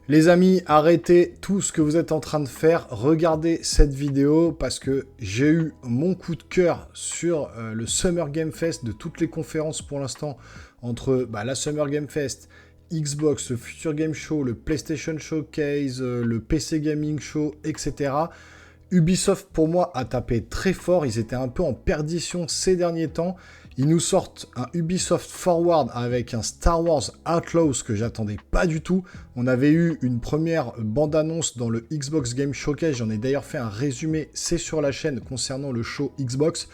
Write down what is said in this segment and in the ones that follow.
Les amis, arrêtez tout ce que vous êtes en train de faire, regardez cette vidéo parce que j'ai eu mon coup de cœur sur le Summer Game Fest de toutes les conférences pour l'instant, entre la Summer Game Fest, Xbox, le Future Game Show, le PlayStation Showcase, le PC Gaming Show, etc. Ubisoft, pour moi, a tapé très fort. Ils étaient un peu en perdition ces derniers temps. Ils nous sortent un Ubisoft Forward avec un Star Wars Outlaws que j'attendais pas du tout. On avait eu une première bande-annonce dans le Xbox Game Showcase. J'en ai d'ailleurs fait un résumé, c'est sur la chaîne concernant le show Xbox.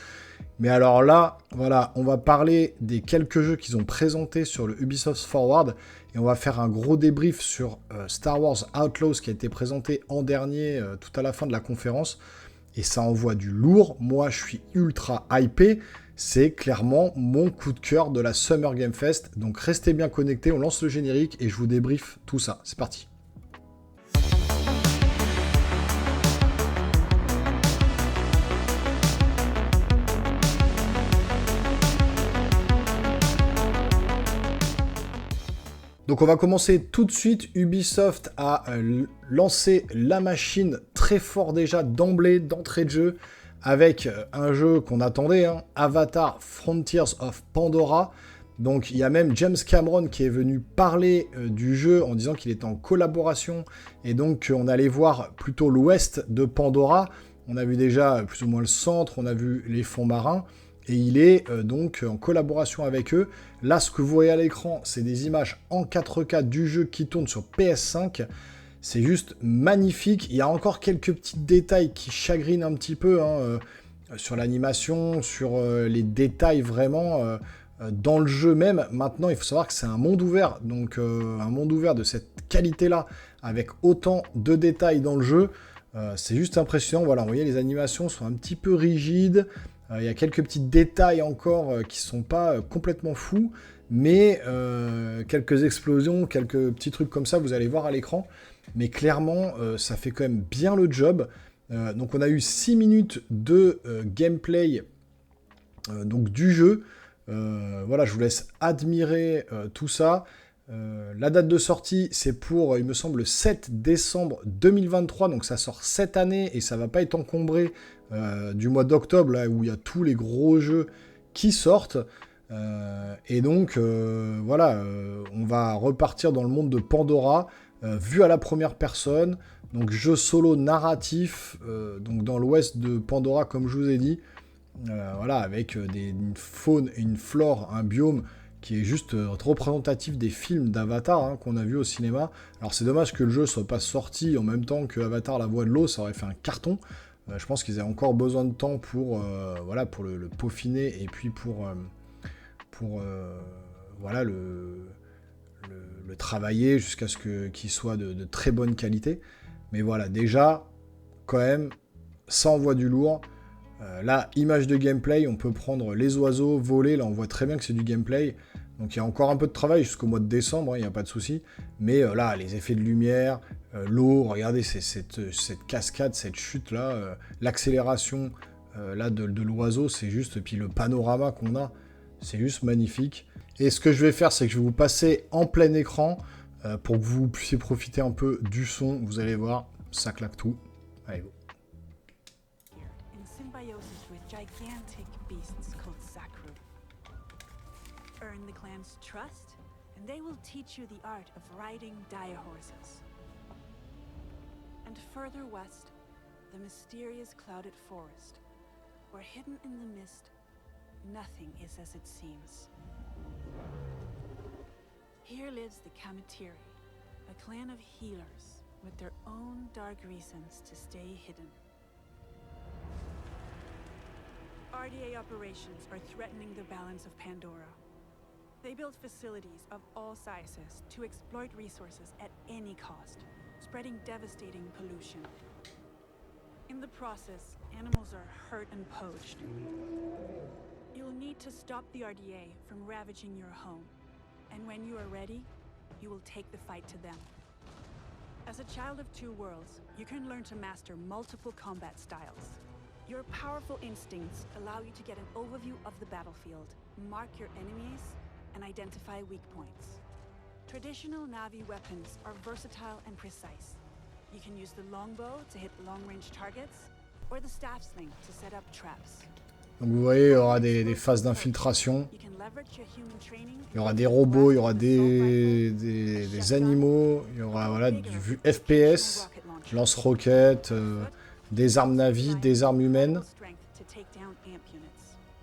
Mais alors là, voilà, on va parler des quelques jeux qu'ils ont présentés sur le Ubisoft Forward et on va faire un gros débrief sur Star Wars Outlaws qui a été présenté en dernier, tout à la fin de la conférence. Et ça envoie du lourd. Moi, je suis ultra hypé. C'est clairement mon coup de cœur de la Summer Game Fest. Donc restez bien connectés, on lance le générique et je vous débriefe tout ça. C'est parti. Donc on va commencer tout de suite. Ubisoft a lancé la machine très fort déjà d'emblée, d'entrée de jeu, avec un jeu qu'on attendait, Avatar Frontiers of Pandora. Donc il y a même James Cameron qui est venu parler du jeu en disant qu'il était en collaboration et donc on allait voir plutôt l'ouest de Pandora. On a vu déjà plus ou moins le centre, on a vu les fonds marins. Et il est donc en collaboration avec eux. Là, ce que vous voyez à l'écran, c'est des images en 4K du jeu qui tourne sur PS5. C'est juste magnifique. Il y a encore quelques petits détails qui chagrinent un petit peu sur l'animation, sur les détails vraiment dans le jeu même. Maintenant, il faut savoir que c'est un monde ouvert. Donc, un monde ouvert de cette qualité-là, avec autant de détails dans le jeu, c'est juste impressionnant. Voilà, vous voyez, les animations sont un petit peu rigides. Il y a quelques petits détails encore qui ne sont pas complètement fous, mais quelques explosions, quelques petits trucs comme ça, vous allez voir à l'écran. Mais clairement, ça fait quand même bien le job. Donc on a eu 6 minutes de gameplay donc du jeu. Voilà, je vous laisse admirer tout ça. La date de sortie, c'est pour, il me semble, le 7 décembre 2023, donc ça sort cette année et ça va pas être encombré du mois d'octobre, là où il y a tous les gros jeux qui sortent. Et donc, voilà, on va repartir dans le monde de Pandora, vu à la première personne, donc jeu solo narratif, donc dans l'ouest de Pandora, comme je vous ai dit, voilà, avec une faune et une flore, un biome qui est juste représentatif des films d'Avatar qu'on a vu au cinéma. Alors c'est dommage que le jeu soit pas sorti en même temps que Avatar la voie de l'eau, ça aurait fait un carton. Je pense qu'ils avaient encore besoin de temps pour, voilà, pour le peaufiner et puis pour voilà, le travailler jusqu'à ce qu'il soit de très bonne qualité. Mais voilà, déjà, quand même, ça envoie du lourd. Là, image de gameplay, on peut prendre les oiseaux, voler, là on voit très bien que c'est du gameplay. Donc il y a encore un peu de travail jusqu'au mois de décembre, il n'y a pas de souci. Mais là, les effets de lumière, l'eau, regardez cette cascade, cette chute-là, l'accélération là de l'oiseau, c'est juste, et puis le panorama qu'on a, c'est juste magnifique. Et ce que je vais faire, c'est que je vais vous passer en plein écran pour que vous puissiez profiter un peu du son. Vous allez voir, ça claque tout. Allez, go. Gigantic beasts called Sakru. Earn the clan's trust, and they will teach you the art of riding dire horses. And further west, the mysterious clouded forest, where hidden in the mist, nothing is as it seems. Here lives the Kamatiri, a clan of healers with their own dark reasons to stay hidden. RDA operations are threatening the balance of Pandora. They build facilities of all sizes to exploit resources at any cost, spreading devastating pollution. In the process, animals are hurt and poached. You'll need to stop the RDA from ravaging your home. And when you are ready, you will take the fight to them. As a child of two worlds, you can learn to master multiple combat styles. Your powerful instincts allow you to get an overview of the battlefield, mark your enemies, and identify weak points. Traditional Navi weapons are versatile and precise. You can use the longbow to hit long-range targets, or the staff sling to set up traps. Donc vous voyez, il y aura des phases d'infiltration. Il y aura des robots, il y aura des animaux, il y aura voilà, du FPS, lance-roquettes, des armes Navi, des armes humaines.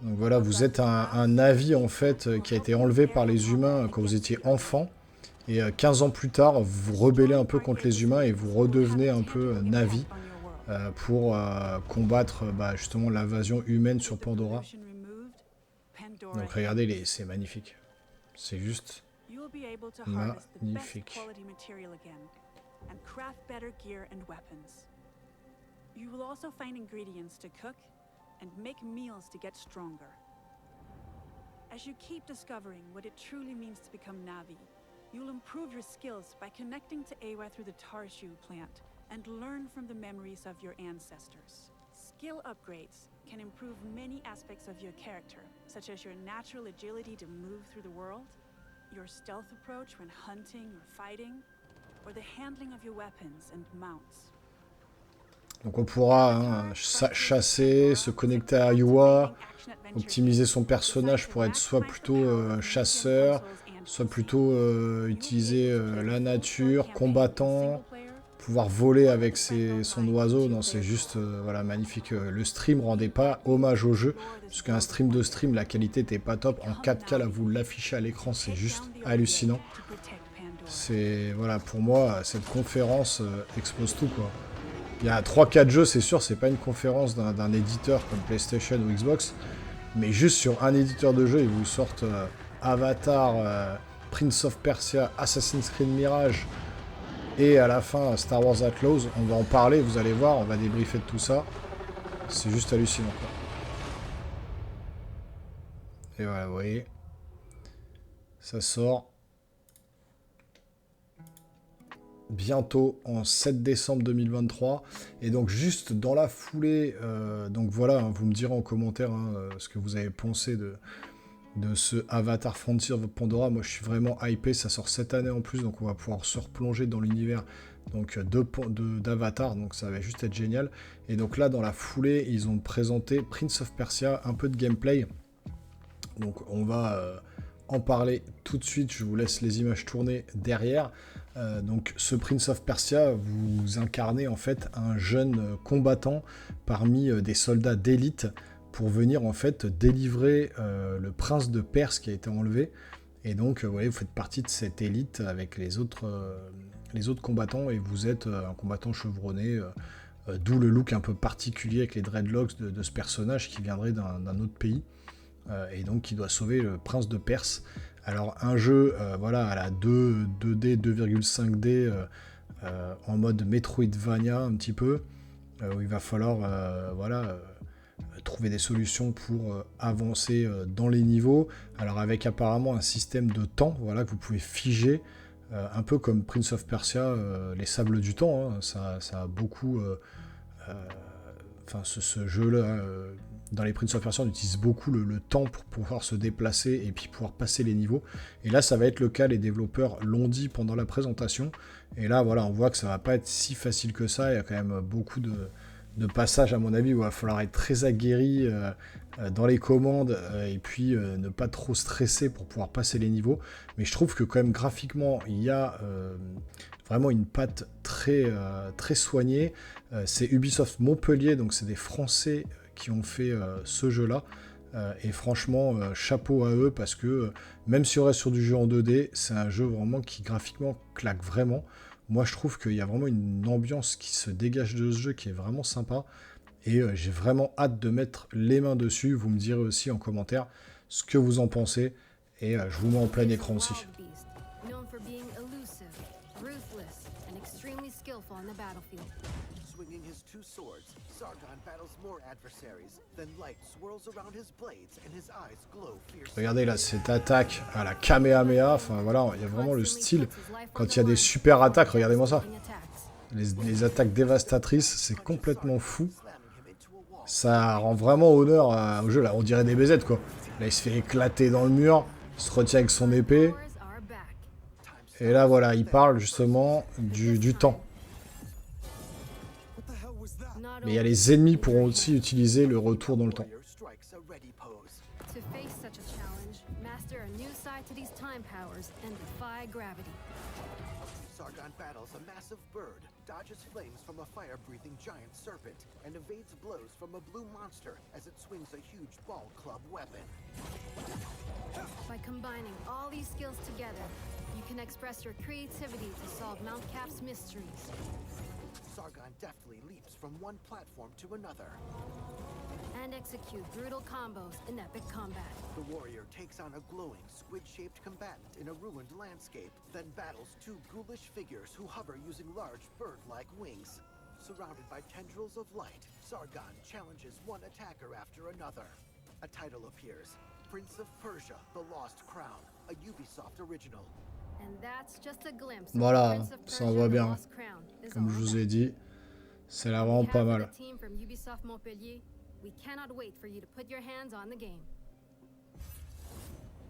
Donc voilà, vous êtes un Navi en fait qui a été enlevé par les humains quand vous étiez enfant. Et 15 ans plus tard, vous vous rebellez un peu contre les humains et vous redevenez un peu Navi pour combattre justement l'invasion humaine sur Pandora. Donc regardez, c'est magnifique. C'est juste magnifique. You will also find ingredients to cook and make meals to get stronger. As you keep discovering what it truly means to become Navi, you'll improve your skills by connecting to Awa through the Tarshu plant and learn from the memories of your ancestors. Skill upgrades can improve many aspects of your character, such as your natural agility to move through the world, your stealth approach when hunting or fighting, or the handling of your weapons and mounts. Donc on pourra chasser, se connecter à Iwa, optimiser son personnage pour être soit plutôt chasseur, soit plutôt utiliser la nature, combattant, pouvoir voler avec son oiseau. Non, c'est juste voilà, magnifique. Le stream rendait pas hommage au jeu, parce qu'un stream de stream, la qualité n'était pas top. En 4K, là, vous l'affichez à l'écran, c'est juste hallucinant. C'est, voilà, pour moi, cette conférence expose tout, quoi. Il y a 3-4 jeux, c'est sûr, c'est pas une conférence d'un éditeur comme PlayStation ou Xbox, mais juste sur un éditeur de jeu, ils vous sortent Avatar, Prince of Persia, Assassin's Creed Mirage, et à la fin Star Wars Outlaws. On va en parler, vous allez voir, on va débriefer de tout ça. C'est juste hallucinant, quoi. Et voilà, vous voyez, ça sort bientôt en 7 décembre 2023, et donc juste dans la foulée, donc voilà, vous me direz en commentaire ce que vous avez pensé de ce Avatar Frontier of Pandora. Moi je suis vraiment hypé, ça sort cette année en plus, donc on va pouvoir se replonger dans l'univers donc d'Avatar, donc ça va juste être génial. Et donc là dans la foulée ils ont présenté Prince of Persia, un peu de gameplay, donc on va en parler tout de suite. Je vous laisse les images tourner derrière. Donc ce Prince of Persia, vous incarnez en fait un jeune combattant parmi des soldats d'élite pour venir en fait délivrer le prince de Perse qui a été enlevé. Et donc vous faites partie de cette élite avec les autres combattants, et vous êtes un combattant chevronné, d'où le look un peu particulier avec les dreadlocks de ce personnage qui viendrait d'un autre pays, et donc qui doit sauver le prince de Perse. Alors un jeu voilà, à la 2D, 2,5D, en mode Metroidvania un petit peu, où il va falloir voilà, trouver des solutions pour avancer dans les niveaux. Alors avec apparemment un système de temps, voilà, que vous pouvez figer, un peu comme Prince of Persia, les sables du temps, hein. Ça a beaucoup... Enfin, ce jeu-là... Dans les Prince of Persia, on utilise beaucoup le temps pour pouvoir se déplacer et puis pouvoir passer les niveaux. Et là, ça va être le cas, les développeurs l'ont dit pendant la présentation. Et là, voilà, on voit que ça va pas être si facile que ça. Il y a quand même beaucoup de passages, à mon avis, où il va falloir être très aguerri dans les commandes, et puis ne pas trop stresser pour pouvoir passer les niveaux. Mais je trouve que quand même, graphiquement, il y a vraiment une patte très, très soignée. C'est Ubisoft Montpellier, donc c'est des Français qui ont fait ce jeu-là, et franchement, chapeau à eux, parce que même si on reste sur du jeu en 2D, c'est un jeu vraiment qui graphiquement claque vraiment. Moi je trouve qu'il y a vraiment une ambiance qui se dégage de ce jeu qui est vraiment sympa, et j'ai vraiment hâte de mettre les mains dessus. Vous me direz aussi en commentaire ce que vous en pensez, et je vous mets en plein écran aussi. Swinging his two swords, Sargon battles more adversaries. Then light swirls around his blades and his eyes glow fiercely. Regardez là, cette attaque à la Kamehameha, enfin voilà, il y a vraiment le style. Quand il y a des super attaques, regardez-moi ça. Les attaques dévastatrices, c'est complètement fou. Ça rend vraiment honneur au jeu, là, on dirait des BZ quoi. Là, il se fait éclater dans le mur, il se retient avec son épée. Et là, voilà, il parle justement du temps. What the hell was that? Mais il y a les ennemis pourront aussi utiliser le retour dans le temps. Warrior strikes a ready pose. To face such a challenge, master a new side to these time powers and defy gravity. Sargon battles a massive bird, dodges flames from a fire-breathing giant serpent, and evades blows from a blue monster as it swings a huge ball club weapon. By combining all these skills together, you can express your creativity to solve Mount Cap's mysteries. Sargon deftly leaps from one platform to another. And execute brutal combos in epic combat. The warrior takes on a glowing, squid-shaped combatant in a ruined landscape, then battles two ghoulish figures who hover using large bird-like wings. Surrounded by tendrils of light, Sargon challenges one attacker after another. A title appears, Prince of Persia, The Lost Crown, a Ubisoft original. And that's just a glimpse of Voilà, the Prince of ça Persia, envoie The bien. Lost Crown is Comme all je vous about. ai dit, c'est là On vraiment behalf pas of mal. the team from Ubisoft Montpellier, we cannot wait for you to put your hands on the game.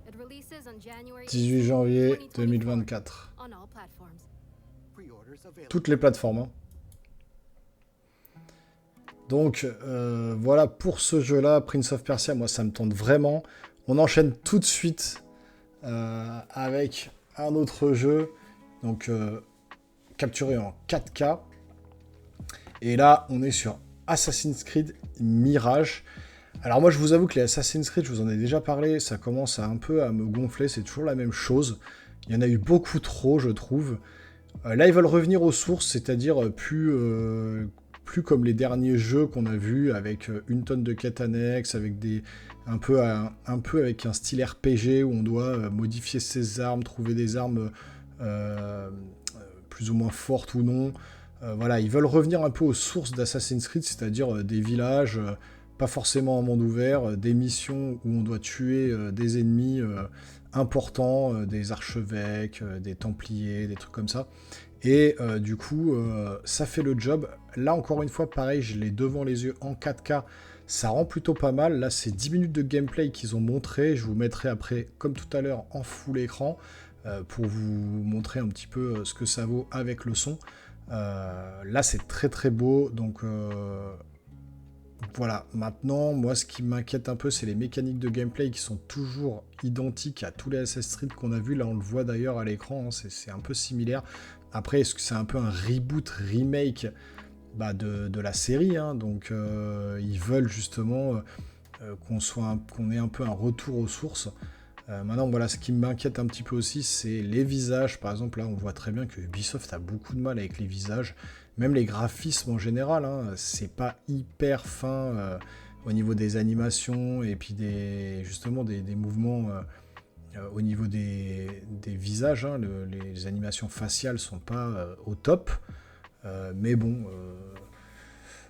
It releases on January 18 janvier 2024 2024. on all platforms. Pre-orders available. Toutes les plateformes. Hein. Donc voilà pour ce jeu-là, Prince of Persia, moi ça me tente vraiment. On enchaîne tout de suite avec un autre jeu, donc capturé en 4K. Et là, on est sur Assassin's Creed Mirage. Alors moi, je vous avoue que les Assassin's Creed, je vous en ai déjà parlé, ça commence un peu à me gonfler, c'est toujours la même chose. Il y en a eu beaucoup trop, je trouve. Là, ils veulent revenir aux sources, c'est-à-dire plus comme les derniers jeux qu'on a vus, avec une tonne de quêtes annexes, avec un peu avec un style RPG où on doit modifier ses armes, trouver des armes plus ou moins fortes ou non. Voilà, ils veulent revenir un peu aux sources d'Assassin's Creed, c'est-à-dire des villages, pas forcément en monde ouvert, des missions où on doit tuer des ennemis importants, des archevêques, des templiers, des trucs comme ça. Et du coup, ça fait le job. Là, encore une fois, pareil, je l'ai devant les yeux en 4K. Ça rend plutôt pas mal. Là, c'est 10 minutes de gameplay qu'ils ont montré. Je vous mettrai après, comme tout à l'heure, en full écran pour vous montrer un petit peu ce que ça vaut avec le son. Là, c'est très très beau. Donc voilà. Maintenant, moi, ce qui m'inquiète un peu, c'est les mécaniques de gameplay qui sont toujours identiques à tous les Assassin's Creed qu'on a vus. Là, on le voit d'ailleurs à l'écran. Hein, c'est un peu similaire. Après, est-ce que c'est un peu un reboot, remake de la série, hein, donc ils veulent justement qu'on ait un peu un retour aux sources. Maintenant, voilà, ce qui m'inquiète un petit peu aussi, c'est les visages. Par exemple, là, on voit très bien que Ubisoft a beaucoup de mal avec les visages. Même les graphismes en général, hein, c'est pas hyper fin au niveau des animations et puis justement des mouvements au niveau des visages. Hein, les animations faciales sont pas au top. Mais bon,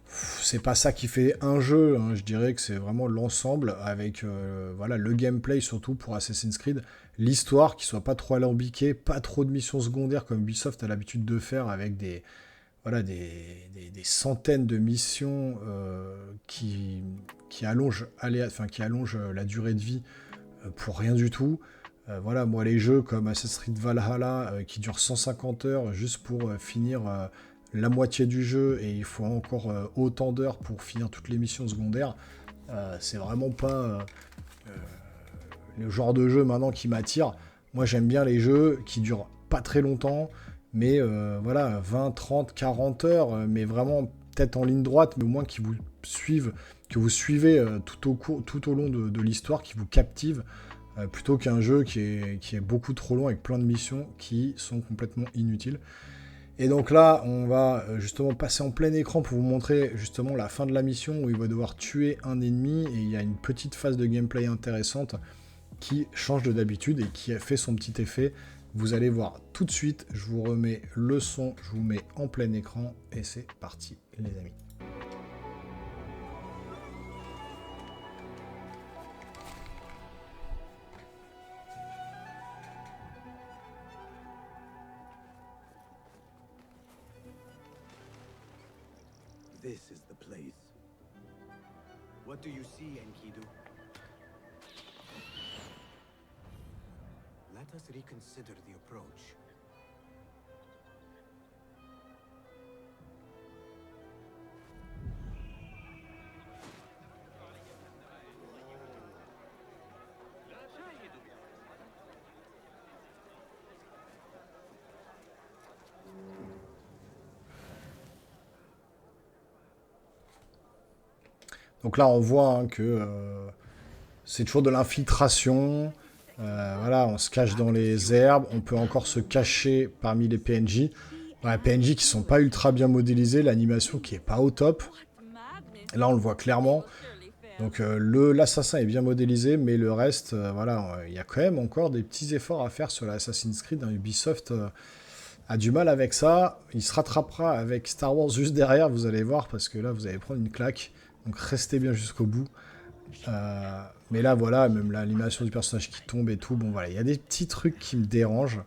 c'est pas ça qui fait un jeu, hein. Je dirais que c'est vraiment l'ensemble avec voilà, le gameplay surtout pour Assassin's Creed, l'histoire qui soit pas trop alambiquée, pas trop de missions secondaires comme Ubisoft a l'habitude de faire avec des centaines de missions qui allongent la durée de vie pour rien du tout. Voilà, moi les jeux comme Assassin's Creed Valhalla qui durent 150 heures juste pour finir la moitié du jeu et il faut encore autant d'heures pour finir toutes les missions secondaires, c'est vraiment pas le genre de jeu maintenant qui m'attire. Moi j'aime bien les jeux qui durent pas très longtemps, mais voilà, 20, 30, 40 heures, mais vraiment peut-être en ligne droite, mais au moins qui vous suivent, que vous suivez tout au long de l'histoire, qui vous captive, plutôt qu'un jeu qui est beaucoup trop long avec plein de missions qui sont complètement inutiles. Et donc là, on va justement passer en plein écran pour vous montrer justement la fin de la mission où il va devoir tuer un ennemi et il y a une petite phase de gameplay intéressante qui change de d'habitude et qui a fait son petit effet. Vous allez voir tout de suite, je vous remets le son, je vous mets en plein écran et c'est parti les amis. This is the place. What do you see, Enkidu? Let us reconsider the approach. Donc là, on voit hein, que c'est toujours de l'infiltration. Voilà, on se cache dans les herbes. On peut encore se cacher parmi les PNJ. Bon, les PNJ qui sont pas ultra bien modélisés. L'animation qui est pas au top. Là, on le voit clairement. Donc l'assassin est bien modélisé, mais le reste, voilà, il y a quand même encore des petits efforts à faire sur l'Assassin's Creed. Hein. Ubisoft a du mal avec ça. Il se rattrapera avec Star Wars juste derrière, vous allez voir, parce que là, vous allez prendre une claque. Donc restez bien jusqu'au bout. Mais là, voilà, même l'animation du personnage qui tombe et tout, bon voilà, il y a des petits trucs qui me dérangent.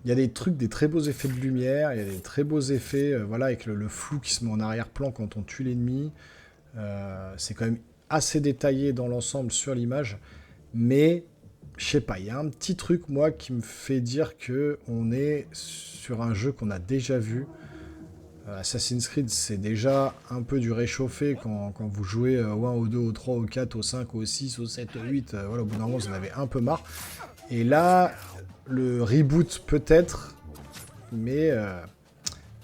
Il y a des trucs, des très beaux effets de lumière, il y a des très beaux effets, voilà, avec le flou qui se met en arrière-plan quand on tue l'ennemi. C'est quand même assez détaillé dans l'ensemble sur l'image, mais je sais pas, il y a un petit truc moi qui me fait dire que on est sur un jeu qu'on a déjà vu. Assassin's Creed, c'est déjà un peu du réchauffé quand vous jouez au 1, au 2, au 3, au 4, au 5, au 6, au 7, au 8, voilà, au bout d'un moment vous en avez un peu marre. Et là, le reboot peut-être, mais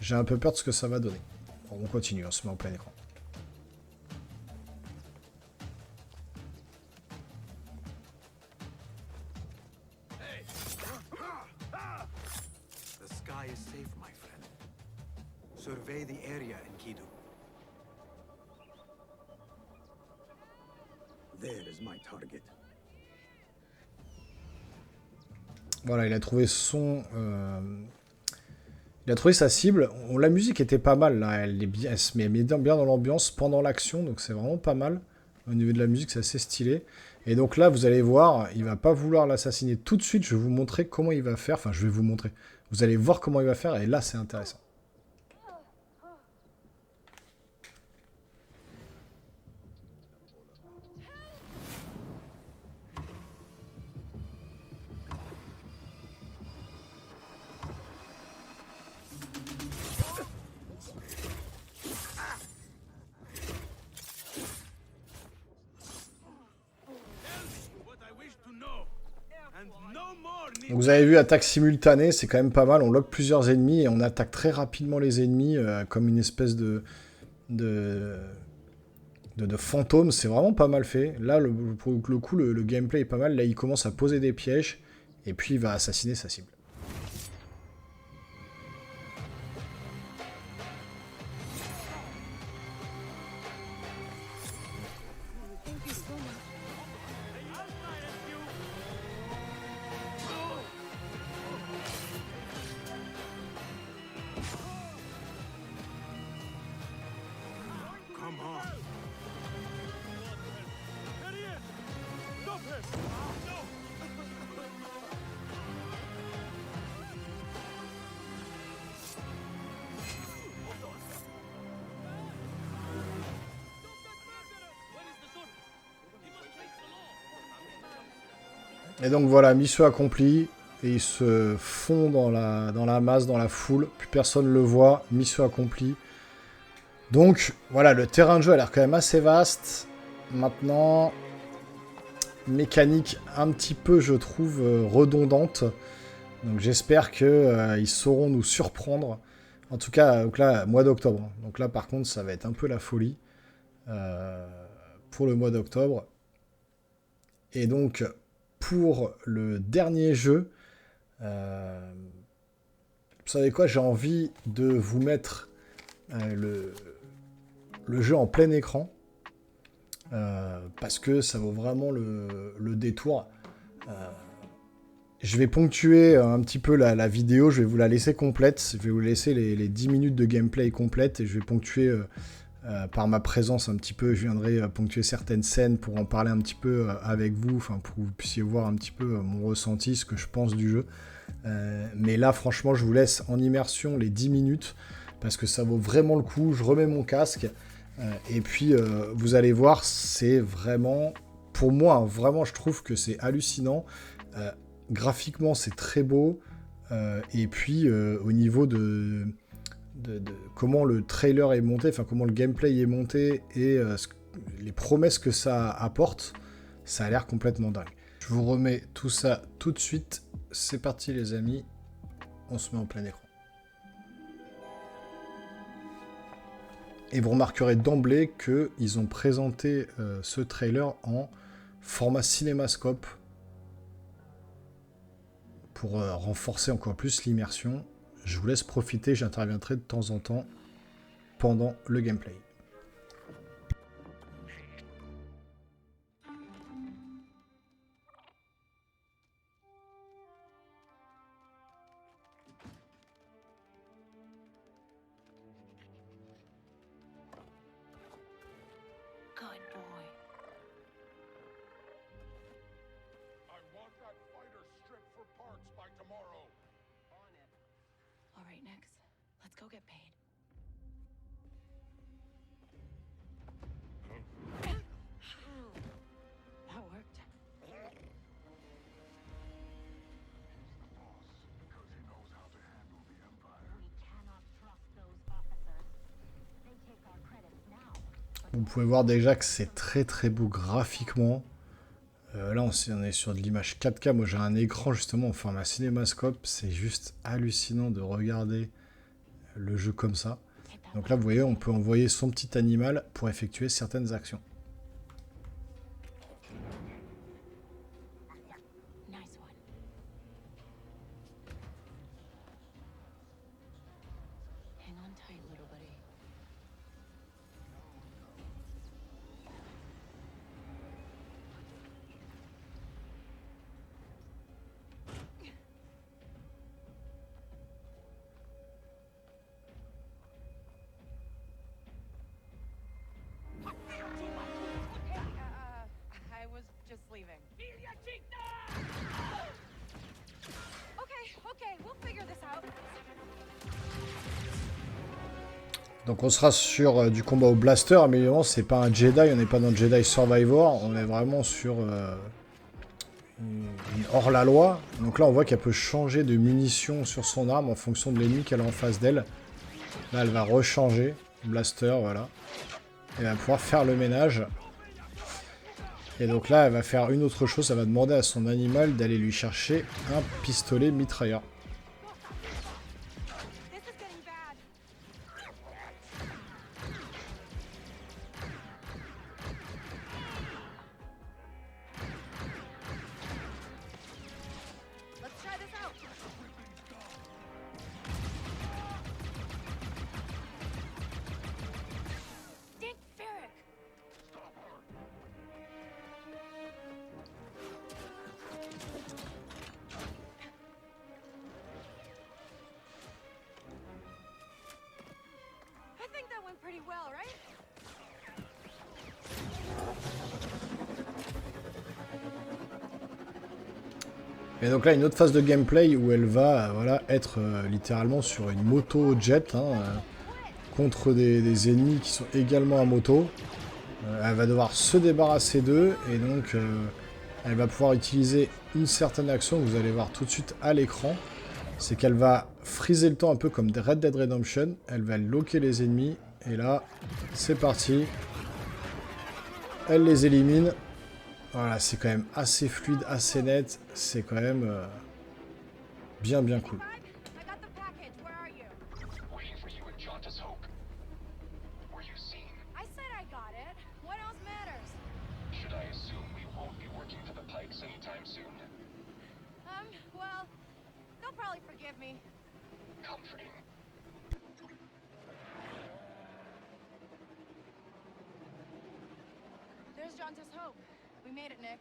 j'ai un peu peur de ce que ça va donner. Bon, on continue, on se met en plein écran. Survey the area, Enkidu. There is my target. Voilà, il a trouvé il a trouvé sa cible. La musique était pas mal, là. Elle se met bien dans l'ambiance pendant l'action, donc c'est vraiment pas mal. Au niveau de la musique, c'est assez stylé. Et donc là, vous allez voir, il va pas vouloir l'assassiner tout de suite. Je vais vous montrer comment il va faire. Enfin, je vais vous montrer. Vous allez voir comment il va faire, et là, c'est intéressant. Donc vous avez vu, attaque simultanée, c'est quand même pas mal. On lock plusieurs ennemis et on attaque très rapidement les ennemis comme une espèce de fantôme. C'est vraiment pas mal fait. Là, pour le coup, le gameplay est pas mal. Là, il commence à poser des pièges et puis il va assassiner sa cible. Et donc voilà, mission accomplie. Et il se fond dans la masse, dans la foule. Plus personne le voit. Mission accomplie. Donc voilà, le terrain de jeu a l'air quand même assez vaste. Maintenant, mécanique un petit peu, je trouve, redondante. Donc j'espère qu'ils sauront nous surprendre. En tout cas, donc là, mois d'octobre. Donc là, par contre, ça va être un peu la folie pour le mois d'octobre. Et donc, pour le dernier jeu, vous savez quoi, j'ai envie de vous mettre le jeu en plein écran. Parce que ça vaut vraiment le détour. Je vais ponctuer un petit peu la vidéo, je vais vous la laisser complète. Je vais vous laisser les 10 minutes de gameplay complète et je vais ponctuer par ma présence un petit peu. Je viendrai ponctuer certaines scènes pour en parler un petit peu avec vous, enfin pour que vous puissiez voir un petit peu mon ressenti, ce que je pense du jeu. Mais là, franchement, je vous laisse en immersion les 10 minutes parce que ça vaut vraiment le coup. Je remets mon casque et puis vous allez voir, c'est vraiment, pour moi, hein, vraiment, je trouve que c'est hallucinant. Graphiquement, c'est très beau. Et puis, au niveau de comment le trailer est monté, enfin comment le gameplay est monté et les promesses que ça apporte, ça a l'air complètement dingue. Je vous remets tout ça tout de suite. C'est parti les amis, on se met en plein écran. Et vous remarquerez d'emblée qu'ils ont présenté ce trailer en format cinémascope pour renforcer encore plus l'immersion. Je vous laisse profiter, j'interviendrai de temps en temps pendant le gameplay. Good boy. I want that fighter stripped for parts by tomorrow. On it. All right, Nix. Let's go get paid. That worked. Because he knows how to handle the Empire. We cannot trust those officers. They take our credits now. Vous pouvez voir déjà que c'est très très beau graphiquement. Là on est sur de l'image 4K. Moi j'ai un écran justement en format cinémascope. C'est juste hallucinant de regarder le jeu comme ça. Donc là vous voyez, on peut envoyer son petit animal pour effectuer certaines actions. Nice one. Hang on tight, little buddy. I was just leaving. Okay, we'll figure this out. Donc on sera sur du combat au blaster, mais évidemment c'est pas un Jedi, on n'est pas dans Jedi Survivor, on est vraiment sur une hors-la-loi. Donc là on voit qu'elle peut changer de munitions sur son arme en fonction de l'ennemi qu'elle a en face d'elle. Là elle va rechanger, blaster, voilà. Elle va pouvoir faire le ménage. Et donc là elle va faire une autre chose, elle va demander à son animal d'aller lui chercher un pistolet mitrailleur. This is getting bad. Let's try this out. Dick Ferrick. I think that went pretty well, right? Et donc là, une autre phase de gameplay où elle va voilà, être littéralement sur une moto jet contre des ennemis qui sont également à moto. Elle va devoir se débarrasser d'eux et donc elle va pouvoir utiliser une certaine action que vous allez voir tout de suite à l'écran. C'est qu'elle va freezer le temps un peu comme des Red Dead Redemption. Elle va loquer les ennemis et là, c'est parti. Elle les élimine. Voilà, c'est quand même assez fluide, assez net. C'est quand même bien cool. Bud, I got the package. Where are you? Waiting for you at Jauntus Hope. Were you seen? I said I got it. What else matters? Should I assume we won't be working for the Pikes anytime soon? Well, they'll probably forgive me. Comforting. There's Jauntus Hope. We made it, Nix.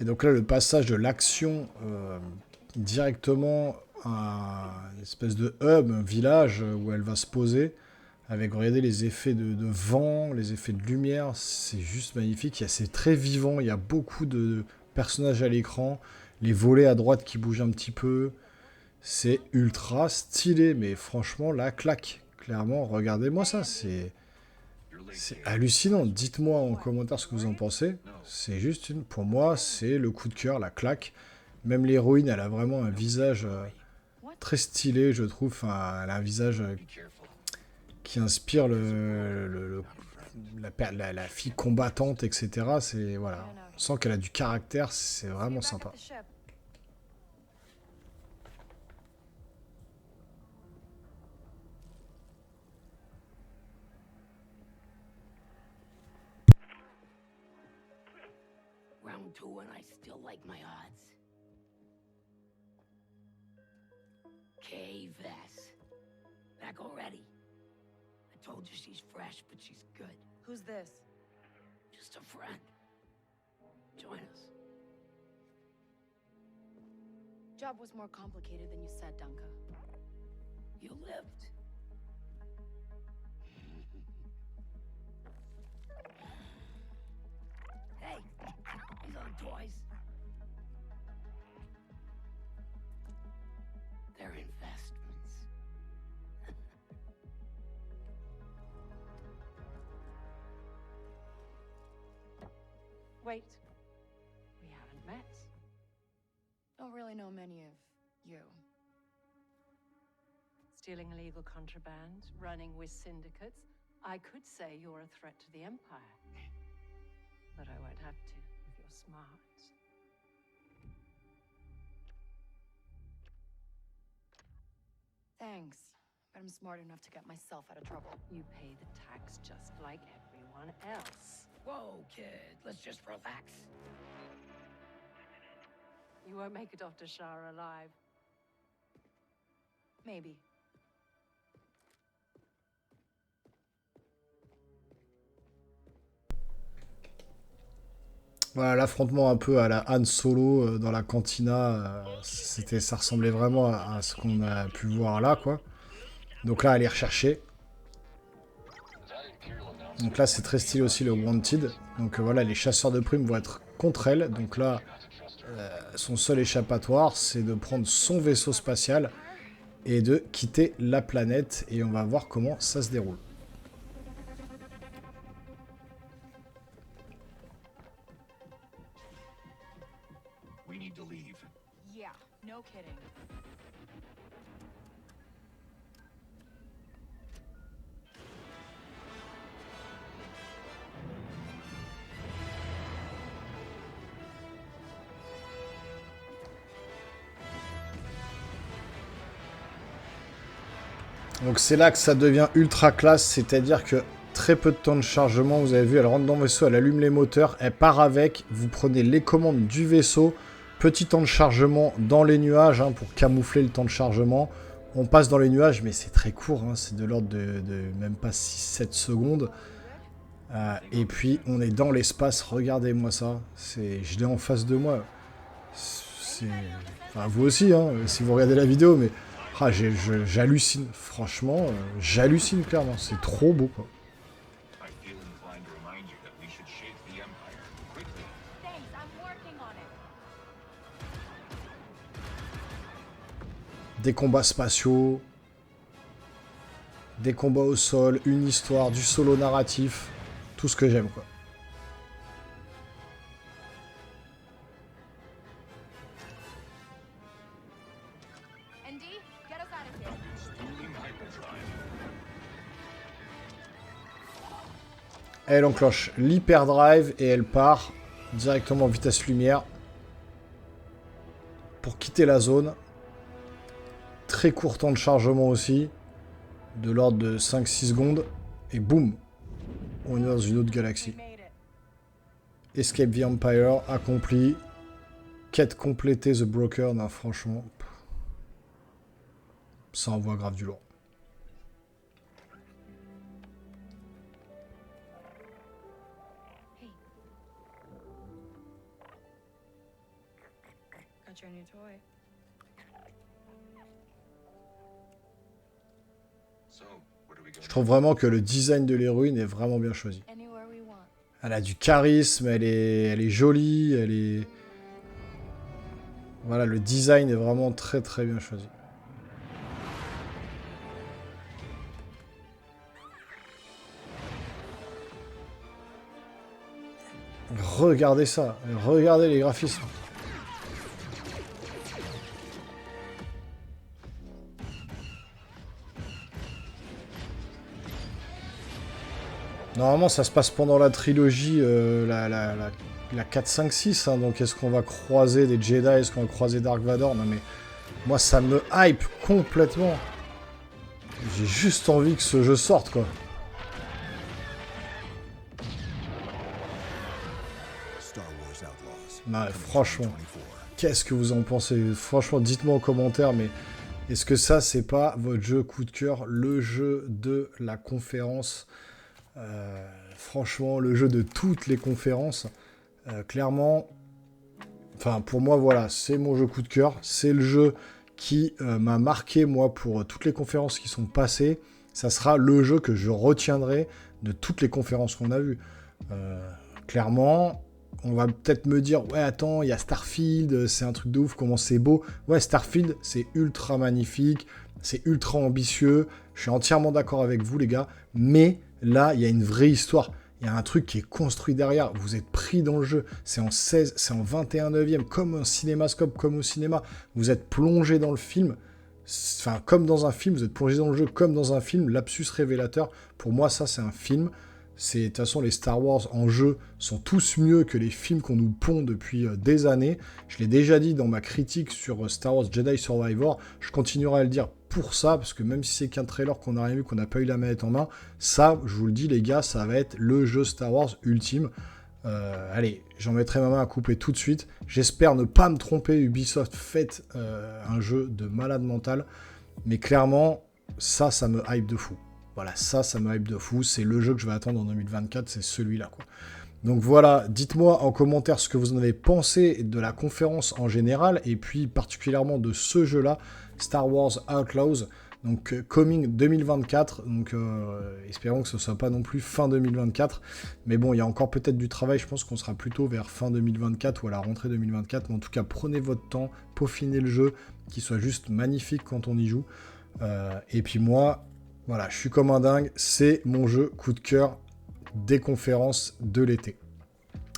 Et donc là, le passage de l'action directement à une espèce de hub, un village où elle va se poser, avec, regardez, les effets de vent, les effets de lumière, c'est juste magnifique. C'est très vivant, il y a beaucoup de personnages à l'écran, les volets à droite qui bougent un petit peu, c'est ultra stylé, mais franchement, la claque, clairement, regardez-moi ça, c'est hallucinant. Dites-moi en commentaire ce que vous en pensez. C'est juste pour moi, c'est le coup de cœur, la claque. Même l'héroïne, elle a vraiment un visage très stylé, je trouve. Enfin, elle a un visage qui inspire la fille combattante, etc. C'est voilà, On sent qu'elle a du caractère, c'est vraiment sympa. Round 2 and I still like my odds. Kay Vess. Back already. I told you she's fresh, but she's good. Who's this? Just a friend. Join us. Job was more complicated than you said, Dunka. You lived. Hey, these aren't toys. They're investments. Wait. We haven't met. Don't really know many of you. Stealing illegal contraband, running with syndicates. I could say you're a threat to the Empire. But I won't have to if you're smart. Thanks, but I'm smart enough to get myself out of trouble. You pay the tax just like everyone else. Whoa, kid, let's just relax. You won't make it off to Shara alive. Maybe. Voilà, l'affrontement un peu à la Han Solo dans la cantina, ça ressemblait vraiment à ce qu'on a pu voir là, quoi. Donc là, elle est recherchée. Donc là, c'est très stylé aussi le Wanted. Donc voilà, les chasseurs de primes vont être contre elle. Donc là, son seul échappatoire, c'est de prendre son vaisseau spatial et de quitter la planète. Et on va voir comment ça se déroule. We need to leave. Yeah, no kidding. Donc c'est là que ça devient ultra classe, c'est-à-dire que très peu de temps de chargement, vous avez vu, elle rentre dans le vaisseau, elle allume les moteurs, elle part avec, vous prenez les commandes du vaisseau, petit temps de chargement dans les nuages, hein, pour camoufler le temps de chargement. On passe dans les nuages, mais c'est très court, hein, c'est de l'ordre de même pas 6-7 secondes. Et puis on est dans l'espace, regardez-moi ça, je l'ai en face de moi. Enfin vous aussi, hein, si vous regardez la vidéo, mais... Ah, j'hallucine, franchement, j'hallucine clairement, c'est trop beau, quoi. I feel inclined to remind you that we should shake the Empire quickly. Thanks, I'm working on it. Des combats spatiaux, des combats au sol, une histoire, du solo narratif, tout ce que j'aime, quoi. ND, get us out of here. Spooling hyperdrive. Elle enclenche l'hyperdrive et elle part directement en vitesse lumière pour quitter la zone. Très court temps de chargement aussi, de l'ordre de 5-6 secondes, et boum, on est dans une autre galaxie. Escape the Empire accompli, quête complétée, The Broker, non franchement, ça envoie grave du lourd. Hey. Got your new toy. So, what are we going Je trouve vraiment que le design de l'héroïne est vraiment bien choisi. Anywhere we want. Elle a du charisme, elle est jolie, elle est... Voilà, le design est vraiment très très bien choisi. Regardez ça, regardez les graphismes. Normalement, ça se passe pendant la trilogie, la 4, 5, 6. Hein, donc, est-ce qu'on va croiser des Jedi? Est-ce qu'on va croiser Dark Vador? Non, mais moi, ça me hype complètement. J'ai juste envie que ce jeu sorte, quoi. Ouais, franchement, qu'est-ce que vous en pensez? Franchement, dites-moi en commentaire, mais est-ce que ça, c'est pas votre jeu coup de cœur, le jeu de la conférence? Franchement, le jeu de toutes les conférences. Clairement, enfin, pour moi, voilà, c'est mon jeu coup de cœur. C'est le jeu qui m'a marqué, moi, pour toutes les conférences qui sont passées. Ça sera le jeu que je retiendrai de toutes les conférences qu'on a vues. Clairement... On va peut-être me dire, ouais, attends, il y a Starfield, c'est un truc de ouf, comment c'est beau. Ouais, Starfield, c'est ultra magnifique, c'est ultra ambitieux. Je suis entièrement d'accord avec vous, les gars. Mais là, il y a une vraie histoire. Il y a un truc qui est construit derrière. Vous êtes pris dans le jeu. C'est en 16, c'est en 21/9, comme un cinémascope, comme au cinéma. Vous êtes plongé dans le film. Enfin, comme dans un film, vous êtes plongé dans le jeu comme dans un film. Lapsus révélateur. Pour moi, ça, c'est un film. De toute façon, les Star Wars en jeu sont tous mieux que les films qu'on nous pond depuis des années. Je l'ai déjà dit dans ma critique sur Star Wars Jedi Survivor. Je continuerai à le dire pour ça, parce que même si c'est qu'un trailer qu'on n'a rien vu, qu'on n'a pas eu la manette en main, ça, je vous le dis les gars, ça va être le jeu Star Wars ultime. Allez, j'en mettrai ma main à couper tout de suite. J'espère ne pas me tromper, Ubisoft, faites un jeu de malade mental. Mais clairement, ça me hype de fou. Voilà, ça me hype de fou. C'est le jeu que je vais attendre en 2024, c'est celui-là, quoi. Donc voilà, dites-moi en commentaire ce que vous en avez pensé de la conférence en général, et puis particulièrement de ce jeu-là, Star Wars Outlaws, donc coming 2024, donc espérons que ce ne soit pas non plus fin 2024, mais bon, il y a encore peut-être du travail, je pense qu'on sera plutôt vers fin 2024 ou à la rentrée 2024, mais en tout cas, prenez votre temps, peaufinez le jeu, qu'il soit juste magnifique quand on y joue, et puis moi... Voilà, je suis comme un dingue, c'est mon jeu coup de cœur des conférences de l'été.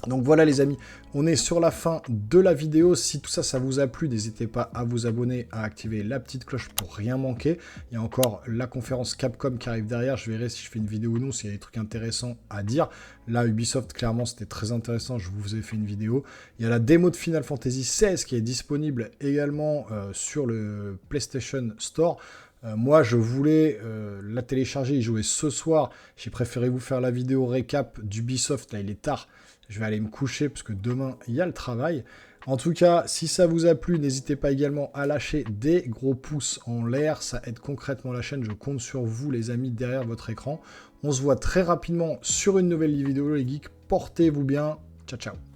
Donc voilà les amis, on est sur la fin de la vidéo. Si tout ça, ça vous a plu, n'hésitez pas à vous abonner, à activer la petite cloche pour rien manquer. Il y a encore la conférence Capcom qui arrive derrière, je verrai si je fais une vidéo ou non, s'il y a des trucs intéressants à dire. Là, Ubisoft, clairement, c'était très intéressant, je vous ai fait une vidéo. Il y a la démo de Final Fantasy XVI qui est disponible également sur le PlayStation Store. Moi, je voulais la télécharger, y jouer ce soir. J'ai préféré vous faire la vidéo récap d'Ubisoft. Là, il est tard. Je vais aller me coucher parce que demain, il y a le travail. En tout cas, si ça vous a plu, n'hésitez pas également à lâcher des gros pouces en l'air. Ça aide concrètement la chaîne. Je compte sur vous, les amis, derrière votre écran. On se voit très rapidement sur une nouvelle vidéo, les geeks. Portez-vous bien. Ciao, ciao.